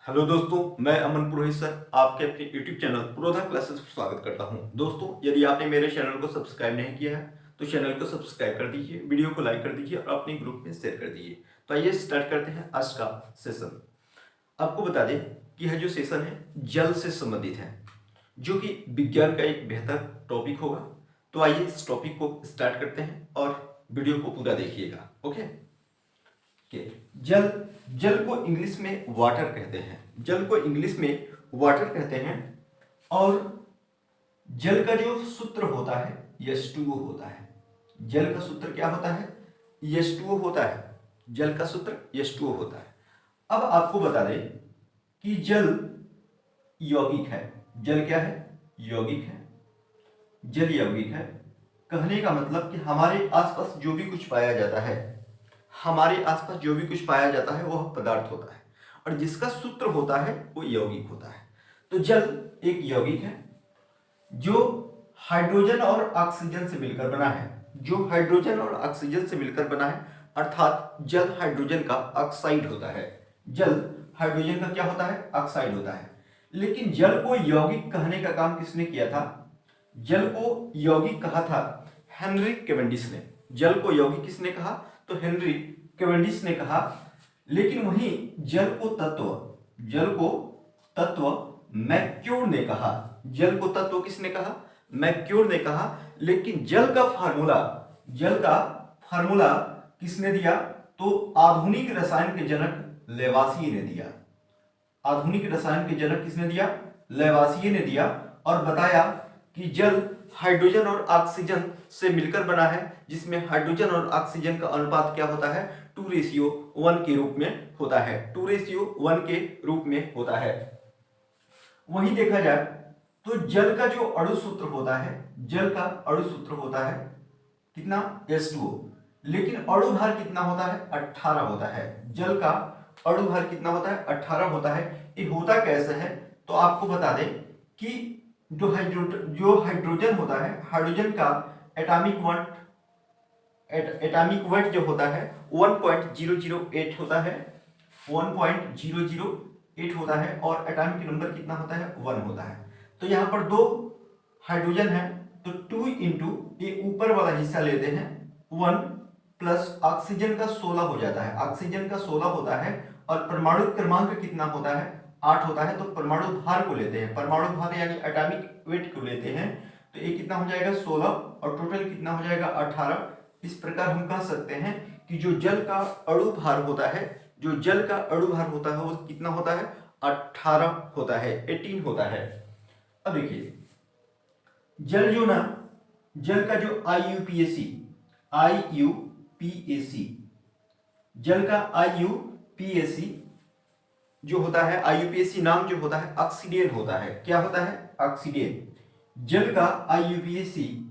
Hello दोस्तों, मैं अमन पुरोहित sir आपके अपने यूट्यूब चैनल पुरोधा क्लासेस पर स्वागत करता हूं। दोस्तों, यदि आपने मेरे चैनल को सब्सक्राइब नहीं किया है तो चैनल को सब्सक्राइब कर दीजिए, वीडियो को लाइक कर दीजिए और अपने ग्रुप में शेयर कर दीजिए। तो आइए स्टार्ट करते हैं आज का सेशन। आपको बता दें कि यह जो सेशन है जल से संबंधित है, जो कि विज्ञान का एक बेहतर टॉपिक होगा। तो आइए इस टॉपिक को स्टार्ट करते हैं और वीडियो को पूरा देखिएगा। ओके, जल जल को इंग्लिश में वाटर कहते हैं। जल को इंग्लिश में वाटर कहते हैं और जल का जो सूत्र होता है H2O होता है। जल का सूत्र क्या होता है? H2O होता है। जल का सूत्र H2O होता है। अब आपको बता दें कि जल यौगिक है। जल क्या है? यौगिक है। जल यौगिक है। कहने का मतलब कि हमारे आसपास जो भी कुछ पाया जाता है, हमारे आसपास जो भी कुछ पाया जाता है वह पदार्थ होता है और जिसका सूत्र होता है वो यौगिक होता है। तो जल एक यौगिक है जो हाइड्रोजन और ऑक्सीजन से मिलकर बना है। जो हाइड्रोजन और ऑक्सीजन से मिलकर बना है, अर्थात जल हाइड्रोजन का ऑक्साइड होता है। जल हाइड्रोजन का क्या होता है? ऑक्साइड होता है। लेकिन जल को यौगिक कहने का काम किसने किया था? जल को यौगिक कहा था हेनरी कैवेंडिश ने। जल को यौगिक किसने कहा? तो हेनरी कैवेंडिश ने कहा। लेकिन वहीं जल को तत्व मैक्यूर ने कहा। जल को तत्व किसने कहा? मैक्यूर ने कहा। लेकिन जल का फार्मूला किसने दिया? तो आधुनिक रसायन के जनक लेवासिए ने दिया। आधुनिक रसायन के जनक किसने दिया? लेवासिए ने दिया और बताया कि जल हाइड्रोजन और ऑक्सीजन से मिलकर बना है, जिसमें हाइड्रोजन और ऑक्सीजन का अनुपात क्या होता है? 2:1 के रूप में होता है। 2:1 के रूप में होता है। वहीं देखा जाए तो जल का जो अणु सूत्र होता है, जल का अणु सूत्र होता है कितना? H2O। लेकिन अणु भार कितना होता है? 18 होता है। जल का अणु भार कितना होता है? 18 होता है। ये होता कैसे है? तो आपको बता दें कि जो हाइड्रोजन होता है, हाइड्रोजन का एटॉमिक वेट जो होता है 1.008 होता है। 1.008 होता है और एटॉमिक नंबर कितना होता है? 1 होता है। तो यहाँ पर दो हाइड्रोजन है तो 2 इंटू ये ऊपर वाला हिस्सा लेते हैं 1 प्लस ऑक्सीजन का 16 हो जाता है। ऑक्सीजन का 16 होता है और परमाणु क्रमांक कितना होता है? 8 होता है। तो परमाणु भार को लेते हैं, परमाणु भार यानी एटॉमिक वेट को लेते हैं, तो ये कितना हो जाएगा? 16 और टोटल कितना हो जाएगा? 18। इस प्रकार हम कह सकते हैं कि जो जल का अणु भार होता है, जो जल का अणु भार होता है वो कितना होता है? 18 होता है, 18 होता है। अब देखिए जल का जो जल का IUPAC जो होता है, IUPAC नाम जो होता है ऑक्सीडेन होता है। क्या होता है? ऑक्सीडेन। जल का IUPAC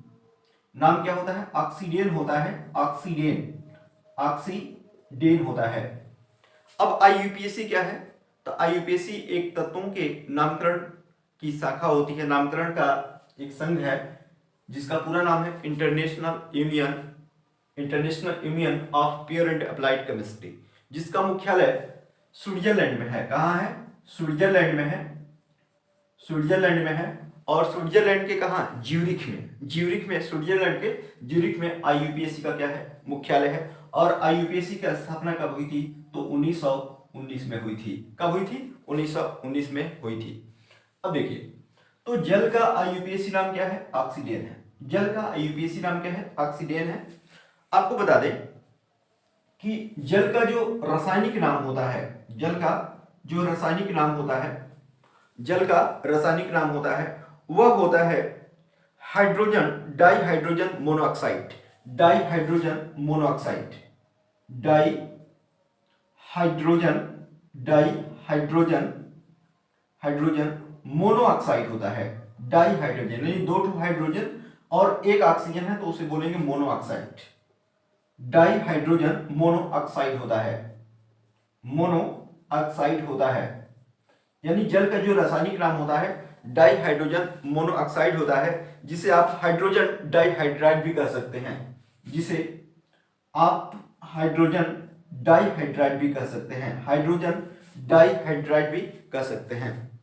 नाम क्या होता है? ऑक्सीडेन होता है। ऑक्सीडेन होता है। अब IUPAC क्या है? तो IUPAC एक तत्वों के नामकरण की शाखा होती है, नामकरण का एक संघ है जिसका पूरा नाम है international union of pure and applied chemistry, जिसका मुख्यालय स्विट्जरलैंड में है। कहाँ है? स्विट्जरलैंड में है। स्विट्जरलैंड में है और स्विट्जरलैंड के कहाँ? ज्यूरिख में स्विट्जरलैंड के ज्यूरिख में IUPAC का क्या है? मुख्यालय है। और IUPAC की स्थापना कब हुई थी? तो 1919 में हुई थी। कब हुई थी? 1919 में हुई थी। अब देखिए तो जल का IUPAC नाम क्या है? ऑक्सीडेन है। जल का IUPAC नाम क्या है? ऑक्सीडेन है। आपको बता दें कि जल का जो रासायनिक नाम होता है, जल का जो रासायनिक नाम होता है, जल का रासायनिक नाम होता है वह होता है hydrogen dihydrogen monoxide. Dihydrogen monoxide. Hydrogen monoxide होता है। डाइहाइड्रोजन यानी 2 हाइड्रोजन और 1 ऑक्सीजन है तो उसे बोलेंगे मोनोऑक्साइड। डाइहाइड्रोजन मोनोऑक्साइड होता है। मोनोऑक्साइड होता है यानी जल का जो रासायनिक नाम होता है डाइहाइड्रोजन मोनोऑक्साइड होता है, जिसे आप हाइड्रोजन डाइहाइड्राइड भी कह सकते हैं। जिसे आप हाइड्रोजन डाइहाइड्राइड भी कह सकते हैं। हाइड्रोजन डाइहाइड्राइड भी कह सकते हैं,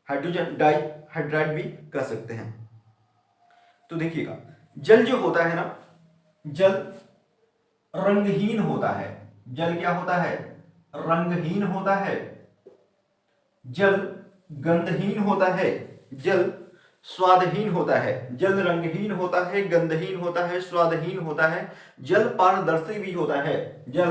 हाइड्रोजन डाइहाइड्राइड भी कह सकते हैं। तो देखिएगा, जल जो होता है ना, जल रंगहीन होता है। जल क्या होता है? रंगहीन होता है। जल गंधहीन होता है। जल स्वादहीन होता है। जल रंगहीन होता है, गंधहीन होता है, स्वादहीन होता है। जल पारदर्शी भी होता है। जल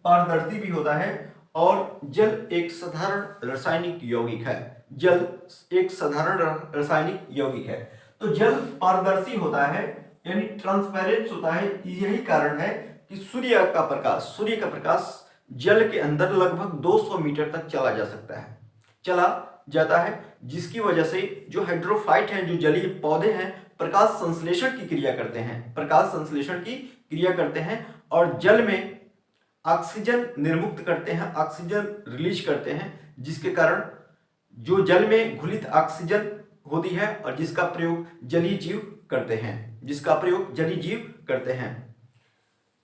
पारदर्शी भी होता है। और जल एक साधारण रासायनिक यौगिक है। जल एक साधारण रासायनिक यौगिक है। तो जल पारदर्शी होता है यानी ट्रांसपेरेंट होता है। यही कारण है कि सूर्य का प्रकाश जल के अंदर लगभग 200 मीटर तक चला जाता है, जिसकी वजह से जो हाइड्रोफाइट हैं, जो जलीय पौधे हैं, प्रकाश संश्लेषण की क्रिया करते हैं और जल में ऑक्सीजन निर्मुक्त करते हैं, ऑक्सीजन रिलीज करते हैं, जिसके कारण जो जल में घुलित ऑक्सीजन होती है और जिसका प्रयोग जलीय जीव करते हैं।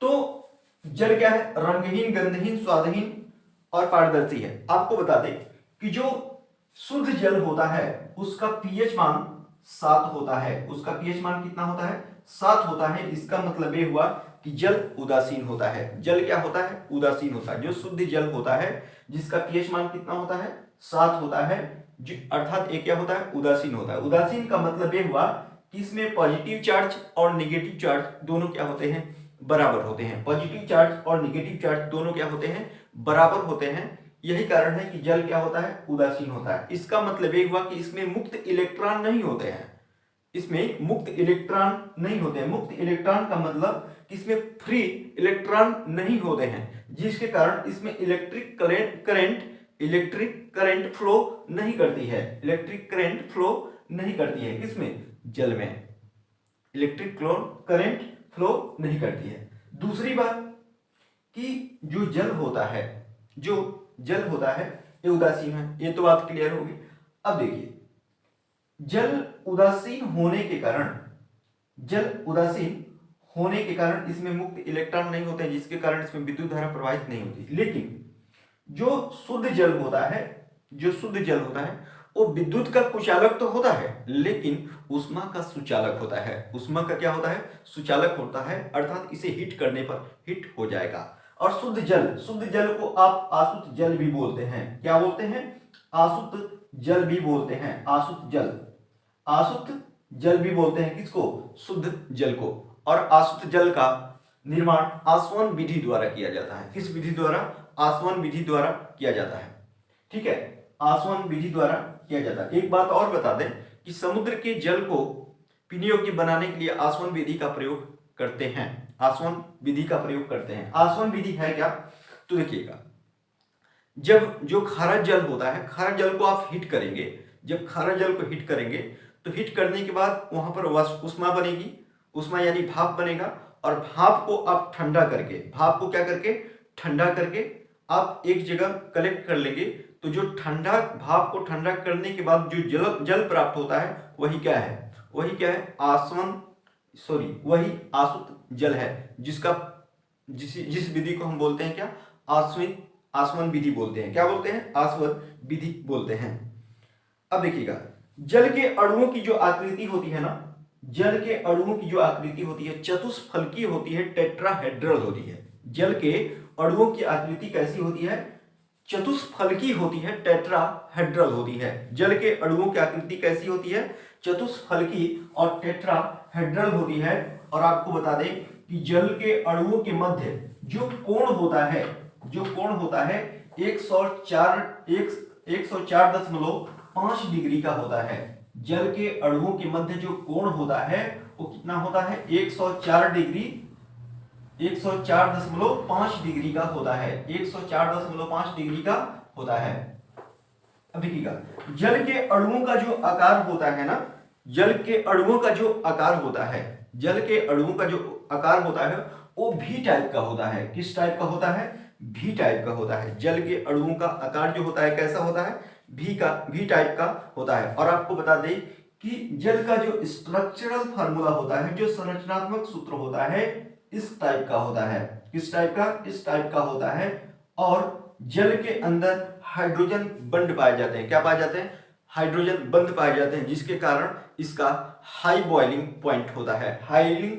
तो जल क्या है? रंगहीन, गंधहीन, स्वादहीन और पारदर्शी है। आपको बता दें कि जो शुद्ध जल होता है उसका पीएच मान 7 होता है। उसका पीएच मान कितना होता है? 7 होता है। इसका मतलब ये हुआ कि जल उदासीन होता है। जल क्या होता है? उदासीन होता है। जो शुद्ध जल होता है जिसका पीएच मान कितना होता है? 7 होता है, अर्थात ये क्या होता है? उदासीन होता है। उदासीन का मतलब ये हुआ कि इसमें पॉजिटिव चार्ज और नेगेटिव चार्ज दोनों क्या होते हैं? बराबर होते हैं। पॉजिटिव चार्ज और नेगेटिव चार्ज दोनों क्या होते हैं? बराबर होते हैं। यही कारण है कि जल क्या होता है? उदासीन होता है। इसका मतलब ये हुआ कि इसमें मुक्त इलेक्ट्रॉन नहीं होते हैं। मुक्त इलेक्ट्रॉन का मतलब कि इसमें फ्री इलेक्ट्रॉन नहीं होते हैं, जिसके कारण इसमें इलेक्ट्रिक करंट फ्लो नहीं करती है। किसमें? जल में इलेक्ट्रिक करंट फ्लो नहीं करती है। दूसरी बात कि जो जल होता है ये उदासीन है। ये तो बात क्लियर होगी। अब देखिए, जल उदासीन होने के कारण इसमें मुक्त इलेक्ट्रॉन नहीं होते हैं, जिसके कारण इसमें विद्युत धारा प्रवाहित नहीं होती। लेकिन जो शुद्ध जल होता है वो विद्युत का कुचालक तो होता है, लेकिन उष्मा का सुचालक होता है। उष्मा का क्या होता है? सुचालक होता है, अर्थात इसे हीट करने पर हीट हो जाएगा। और शुद्ध जल को आप आसुत जल भी बोलते हैं। क्या बोलते हैं? आसुत जल भी बोलते हैं। आसुत जल भी बोलते हैं। किसको? शुद्ध जल को। और आसुत जल का निर्माण आसवन विधि द्वारा किया जाता है। किस विधि द्वारा? आसवन विधि द्वारा किया जाता है। ठीक है, आसवन विधि द्वारा किया जाता है। एक बात और बता दें कि समुद्र के जल को पीने योग्य बनाने के लिए आसवन विधि का प्रयोग करते हैं। आसवन विधि है क्या? तो देखिएगा, जब जो खारा जल होता है, खारा जल को आप हीट करेंगे। जब खारा जल को हीट करेंगे तो हीट करने के बाद वहां पर उष्मा बनेगी। उष्मा यानी भाप बनेगा। और भाप को आप ठंडा करके आप एक जगह कलेक्ट कर लेंगे। तो जो भाप को ठंडा करने के बाद जो जल प्राप्त होता है वही क्या है? वही आसुत जल है, जिस विधि को हम बोलते हैं क्या? आसवन विधि बोलते हैं। क्या बोलते हैं? आसवन विधि बोलते हैं। अब देखिएगा, जल के अणुओं की जो आकृति होती है ना, चतुष्फलकीय होती है, टेट्राहेड्रल होती है। जल के अणुओं की आकृति कैसी होती है? चतुष्फलकीय होती है, टेट्राहेड्रल होती है। जल के अणुओं की आकृति कैसी होती है? चतुष्फलकीय और टेट्राहेड्रल होती है। और आपको बता दें कि जल के अणुओं के मध्य जो कोण होता है 104.5 डिग्री का होता है। जल के अणुओं के मध्य जो कोण होता है वो कितना होता है? 104.5 डिग्री का होता है। 104.5 डिग्री का होता है। अब देखिएगा, जल के अणुओं का जो आकार होता है ना, वो भी टाइप का होता है। किस टाइप का होता है? भी टाइप का होता है। जल के अणुओं का आकार जो होता है कैसा होता है? भी टाइप का होता है। और आपको बता दें कि जल का जो स्ट्रक्चरल फार्मूला होता है, जो संरचनात्मक सूत्र होता है, इस टाइप का होता है। किस टाइप का? इस टाइप का होता है। और जल के अंदर हाइड्रोजन बंद पाए जाते हैं। क्या पाए जाते हैं? हाइड्रोजन बंद पाए जाते हैं, जिसके कारण इसका हाई बॉइलिंग पॉइंट होता है, हाईली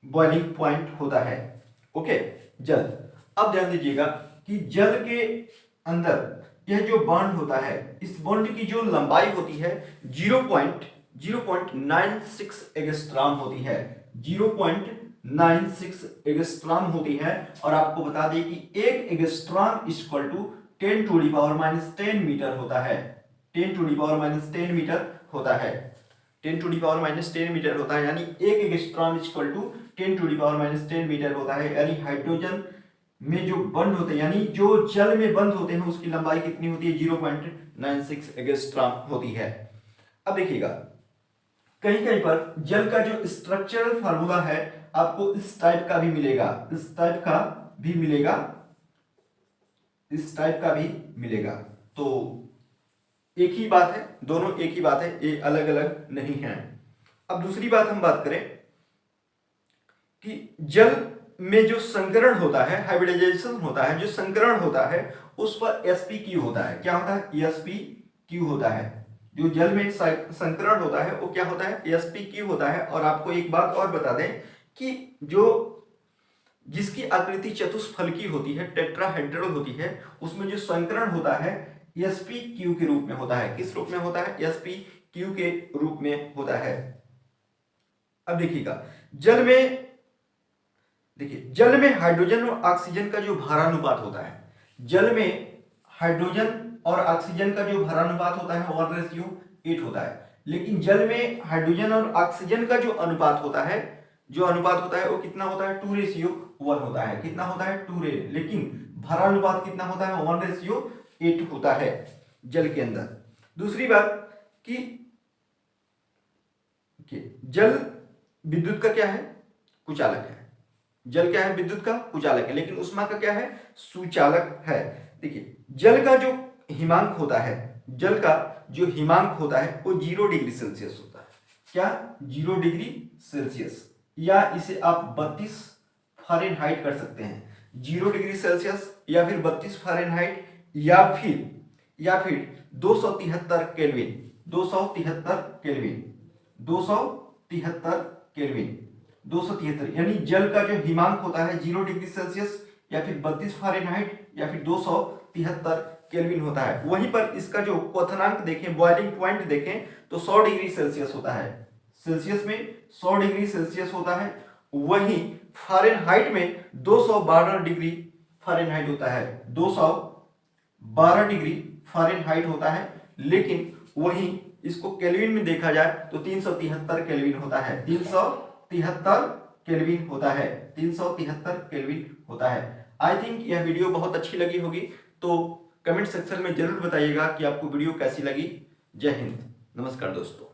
बॉइलिंग पॉइंट होता है। ओके, जल। अब ध्यान दीजिएगा कि जल के अंदर यह जो बॉन्ड होता है, इस बॉन्ड की जो लंबाई होती है 0.96 एंगस्ट्रॉम होती है, 0.96 एंगस्ट्रॉम होती है। और आपको बता दें कि 1 angstrom equal to 10 to the power -10 metre होता है, 10 टू द पावर -10 मीटर होता है, 10 टू द पावर -10 मीटर होता है, यानी 1 angstrom equal to 10 to the power -10 metre होता है। यानी हाइड्रोजन में जो बंद होते हैं, यानी जो जल में बंद होते हैं, उसकी लंबाई कितनी होती है? 0.96 एंगस्ट्रॉम होती है। अब देखिएगा, कहीं कहीं पर जल का जो स्ट्रक्चरल फार्मूला है आपको इस टाइप का भी मिलेगा, इस टाइप का भी मिलेगा, इस टाइप का भी मिलेगा। तो एक ही बात है, दोनों एक ही बात है, ये अलग अलग नहीं है। अब दूसरी बात हम बात करें कि जल में जो संकरण होता है, हाइब्रिडाइजेशन होता है, जो संकरण होता है उस पर sp3 होता है। क्या होता है? sp3 होता है। जो जल में संकरण होता है वो क्या होता है? sp3 होता है। और आपको एक बात और बता दें कि जो जिसकी आकृति चतुष्फलकी होती है, टेट्राहेड्रल होती है, उसमें जो संकरण होता है sp3 के रूप में होता है। किस रूप में होता है? sp3 के रूप में होता है। अब देखिएगा, जल में हाइड्रोजन और ऑक्सीजन का जो भारानुपात होता है, जल में हाइड्रोजन और ऑक्सीजन का जो भारानुपात होता है 1:8 होता है। लेकिन जल में हाइड्रोजन और ऑक्सीजन का जो अनुपात होता है, वो कितना होता है? 2:1 होता है। कितना होता है? 2 लेकिन भारानुपात कितना होता है? 1:8 होता है जल के अंदर। दूसरी बात कि जल विद्युत का क्या है? कुचालक है। जल क्या है? विद्युत का कुचालक है। लेकिन ऊष्मा का क्या है? सुचालक है। देखिए, जल का जो हिमांक होता है, जल का जो हिमांक होता है वो 0 डिग्री सेल्सियस होता है। क्या? 0 डिग्री सेल्सियस, या इसे आप 32 फ़ारेनहाइट कर सकते हैं। 0 डिग्री सेल्सियस या फिर 32 फ़ारेनहाइट या फिर 273 केल्विन, 273 केल्विन, 273 केल्विन, 273। यानी जल का जो हिमांक होता है 0 डिग्री सेल्सियस या फिर 32 फ़ारेनहाइट या फिर 273 केल्विन होता है। वहीं पर इसका जो क्वथनांक देखें, बॉइलिंग पॉइंट देखें तो 100 डिग्री सेल्सियस होता है। सेल्सियस में 100 डिग्री सेल्सियस होता है, वहीं फ़ारेनहाइट में 212 डिग्री फ़ारेनहाइट होता है, 212 डिग्री फ़ारेनहाइट होता है। लेकिन वहीं इसको केल्विन में देखा जाए तो 373 केल्विन होता है, 373 केल्विन होता है, 373 केल्विन होता है। आई थिंक यह वीडियो बहुत अच्छी लगी होगी, तो कमेंट सेक्शन में जरूर बताइएगा कि आपको वीडियो कैसी लगी। जय हिंद, नमस्कार दोस्तों।